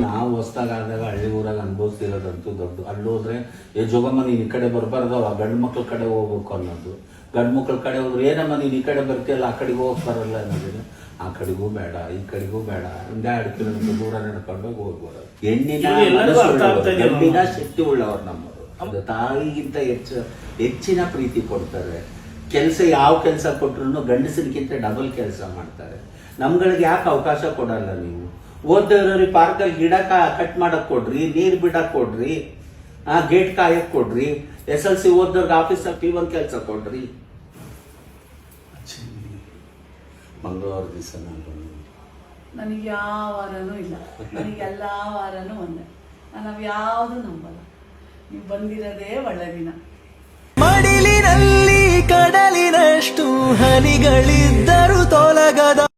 ನಾವು ಹೊಸ್ದಾಗ ಆದಾಗ ಹಳ್ಳಿ ಊರಾಗ ಅನುಭವಿಸ್ತಿರೋದಂತೂ ದೊಡ್ಡ. ಅಲ್ಲಿ ಹೋದ್ರೆ ಜೋಗಮ್ಮ ನೀನ್ ಈ ಕಡೆ ಬರ್ಬಾರ್ದು, ಆ ಗಂಡು ಮಕ್ಳ ಕಡೆ ಹೋಗ್ಬೇಕು ಅನ್ನೋದು. ಗಂಡು ಮಕ್ಳ ಕಡೆ ಹೋದ್ರೆ ಏನಮ್ಮ ನೀನ್ ಈ ಕಡೆ ಬರ್ತೀಯಲ್ಲ, ಆ ಕಡೆಗೆ ಹೋಗ್ ಬರಲ್ಲ ಅನ್ನೋದಿಲ್ಲ. ಆ ಕಡೆಗೂ ಬೇಡ ಈ ಕಡೆಗೂ ಬೇಡ, ಒಂದೇ 2 ಕಿಲೋಮೀಟರ್ ದೂರ ನಡ್ಕೊಂಡು ಹೋಗ್ಬಾರ. ಹೆಣ್ಣಿನ ಶಕ್ತಿ ಉಳ್ಳವರು ನಮ್ಮವರು. ಅದು ತಾಯಿಗಿಂತ ಹೆಚ್ಚಿನ ಪ್ರೀತಿ ಕೊಡ್ತಾರೆ. ಕೆಲಸ ಯಾವ ಕೆಲಸ ಕೊಟ್ರು ಗಂಡಸರಿಗಿಂತ ಡಬಲ್ ಕೆಲಸ ಮಾಡ್ತಾರೆ. ನಮ್ಗಳಿಗೆ ಯಾಕೆ ಅವಕಾಶ ಕೊಡಲ್ಲ ನೀವು? ಓದೋರಿಗೆ ಪಾರ್ಕಲ್ಲಿ ಗಿಡ ಕಟ್ ಮಾಡಕ್ ಕೊಡ್ರಿ, ನೀರ್ ಬಿಡಕ್ ಕೊಡ್ರಿ, ಗೇಟ್ ಕಾಯಕ್ ಕೊಡ್ರಿ. SLC ಓದೋರ್ಗೆ ಆಫೀಸಲ್ಲಿ P1 ಕೆಲಸ ಕೊಡ್ರಿ. ಮಂಗಳವಾರ ದಿವಸ ನನಗೆ ಯಾವ ವಾರನೂ ಇಲ್ಲ, ನನಗೆ ಎಲ್ಲಾ ವಾರನೂ ಒಂದೇ. ನಾವು ಯಾವುದು ನಂಬಲ್ಲ. ನೀವು ಬಂದಿರೋದೇ ಒಳ್ಳೆ ದಿನ. ಮಡಿಲಿನಲ್ಲಿ ಕಡಲಿನಷ್ಟು ಹನಿಗಳಿದ್ದರು ತೊಲಗದ